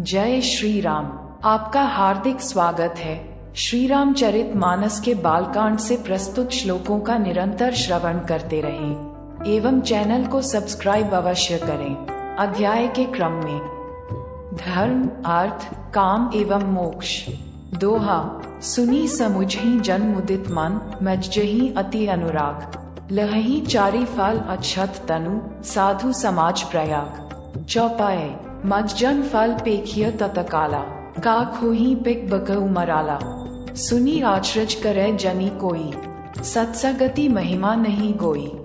जय श्री राम। आपका हार्दिक स्वागत है। श्री रामचरितमानस के बालकांड से प्रस्तुत श्लोकों का निरंतर श्रवण करते रहें एवं चैनल को सब्सक्राइब अवश्य करें। अध्याय के क्रम में धर्म, अर्थ, काम एवं मोक्ष। दोहा। सुनी समुझही जन मुदित मन, मज्जही अति अनुराग। लहही चारि फल अक्षत तनु, साधु समाज प्रयाग। चौपाए। मज्जन फल पेखिय ततकाला, का खोही पिक बकऊ मराला। सुनी आचरज करे जनी कोई, सत्सगति महिमा नहीं गोई।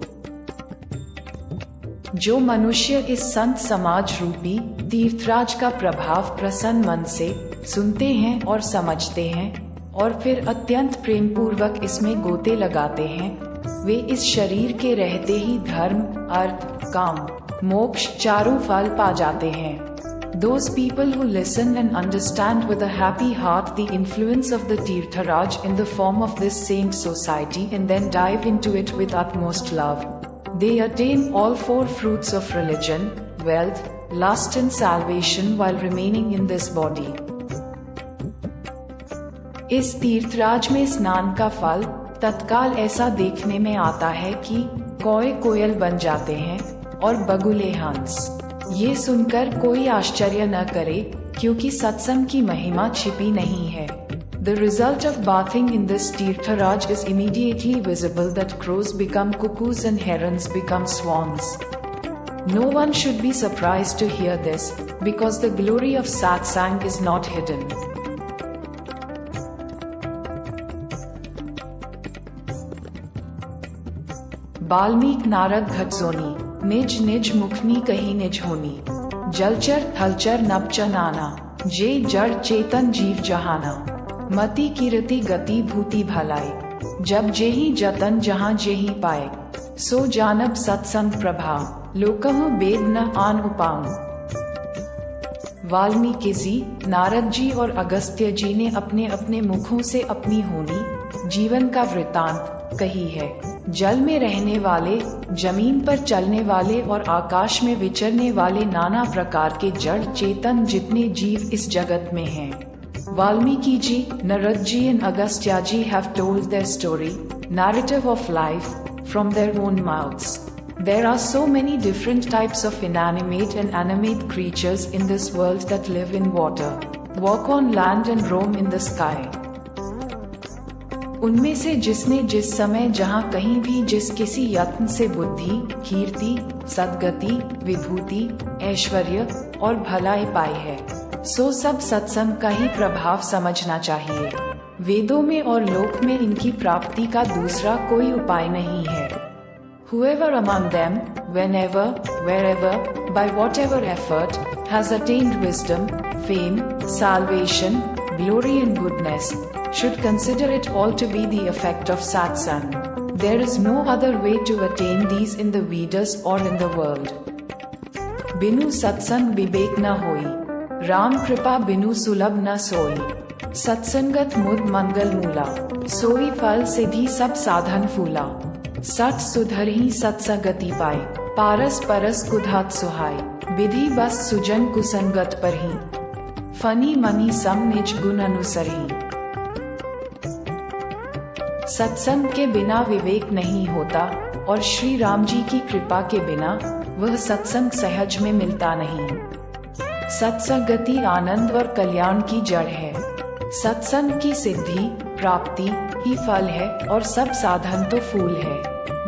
जो मनुष्य इस संत समाज रूपी तीर्थराज का प्रभाव प्रसन्न मन से सुनते हैं और समझते हैं और फिर अत्यंत प्रेम पूर्वक इसमें गोते लगाते हैं, वे इस शरीर के रहते ही धर्म, अर्थ, काम, मोक्ष चारों फल पा जाते हैं। Those people who listen and understand with a happy heart the influence of the Tirtharaj in the form of this saint society and then dive into it with utmost love, they attain all four fruits of religion, wealth, lust and salvation while remaining in this body. इस तीर्थराज में स्नान का फल तत्काल ऐसा देखने में आता है कि कौए कोयल बन जाते हैं और बगुले हंस। ये सुनकर कोई आश्चर्य न करे, क्योंकि सत्संग की महिमा छिपी नहीं है। The result of bathing in this Tirtharaj is immediately visible that crows become cuckoos and herons become swans. No one should be surprised to hear this, because the glory of satsang is not hidden. Balmik Narad घटसोनी, निज निज मुखनी कही निज होनी। जलचर थलचर नभच नाना, जे जड़ चेतन जीव जहाना। मति कीरति गति भूति भलाई, जब जेहि जतन जहाँ जेहि पाए। सो जानब सत्संग प्रभाव, लोकहु वेद न आन उपांग। वाल्मीकि जी, नारद जी और अगस्त्य जी ने अपने अपने मुखों से अपनी होनी, जीवन का वृतांत कही है। जल में रहने वाले, जमीन पर चलने वाले और आकाश में विचरने वाले नाना प्रकार के जड़ चेतन जितने जीव इस जगत में हैं। Valmiki ji, Narad ji and Agastya ji have told their story, narrative of life, from their own mouths. There are so many different types of inanimate and animate creatures in this world that live in water, walk on land and roam in the sky. उनमें से जिसने जिस समय जहाँ कहीं भी जिस किसी यत्न से बुद्धि, कीर्ति, सद्गति, विभूति, ऐश्वर्य और भलाई पाई है, सो सब सत्संग का ही प्रभाव समझना चाहिए। वेदों में और लोक में इनकी प्राप्ति का दूसरा कोई उपाय नहीं है। Whoever among them, whenever, wherever, by whatever effort, has attained wisdom, fame, salvation, glory and goodness, should consider it all to be the effect of satsang. There is no other way to attain these in the Vedas or in the world. बिनु सत्संग विवेक न होई, राम कृपा बिनु सुलभ न सोई। सत्संगत मुद मंगल मूला, सोई फल सिद्धि सब साधन फूला। सत सुधरहि सत्सगति पाए, पारस परस कुधात सुहाय। विधि बस सुजन कुसंगत परहि, फनी मनी सम निज गुण अनुसरहि। सत्संग के बिना विवेक नहीं होता और श्री राम जी की कृपा के बिना वह सत्संग सहज में मिलता नहीं। सत्संगति आनंद और कल्याण की जड़ है। सत्संग की सिद्धि, प्राप्ति ही फल है और सब साधन तो फूल है।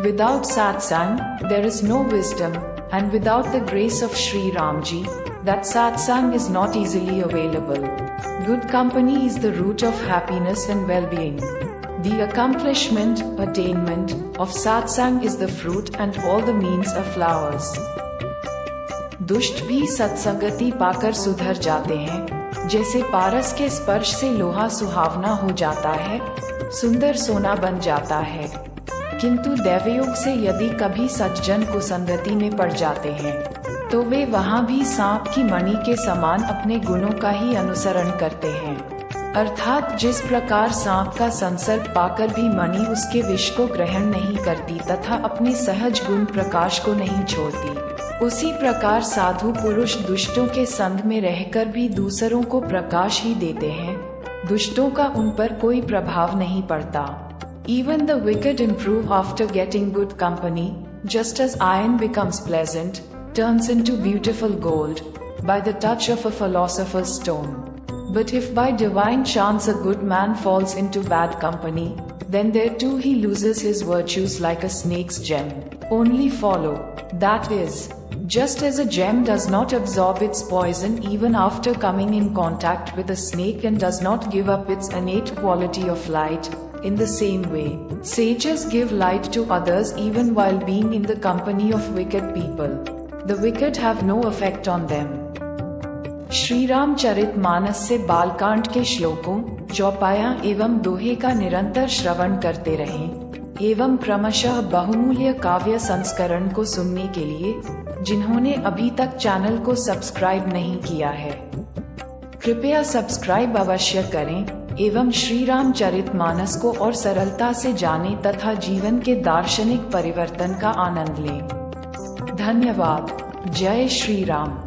Without satsang, there is no wisdom, and without the grace of Shri Ramji, that satsang is not easily available. Good company is the root of happiness and well-being. The accomplishment, attainment of satsang is the fruit and all the means are flowers. दुष्ट भी सत्संगति पाकर सुधर जाते हैं, जैसे पारस के स्पर्श से लोहा सुहावना हो जाता है, सुंदर सोना बन जाता है। किंतु दैवयोग से यदि कभी सज्जन कुसंगति में पड़ जाते हैं, तो वे वहाँ भी सांप की मणि के समान अपने गुणों का ही अनुसरण करते हैं। अर्थात जिस प्रकार सांप का संसर्ग पाकर भी मणि उसके विष को ग्रहण नहीं करती तथा अपने सहज गुण प्रकाश को नहीं छोड़ती, उसी प्रकार साधु पुरुष दुष्टों के संग में रहकर भी दूसरों को प्रकाश ही देते हैं, दुष्टों का उन पर कोई प्रभाव नहीं पड़ता। Even the wicked improve after getting good company, just as iron becomes pleasant, turns into beautiful gold, by the touch of a philosopher's stone. But if by divine chance a good man falls into bad company, then there too he loses his virtues like a snake's gem. Only follow. That is, just as a gem does not absorb its poison even after coming in contact with a snake and does not give up its innate quality of light, in the same way, sages give light to others even while being in the company of wicked people. The wicked have no effect on them. Shri Ramcharitmanas से बालकांड के श्लोकों, चौपाया एवं दोहे का निरंतर श्रवण करते रहें एवं क्रमशः बहुमूल्य काव्य संस्करण को सुनने के लिए जिन्होंने अभी तक चैनल को सब्सक्राइब नहीं किया है, कृपया सब्सक्राइब अवश्य करें एवं श्री रामचरितमानस को और सरलता से जानें तथा जीवन के दार्शनिक परिवर्तन का आनंद लें। धन्यवाद। जय श्री राम।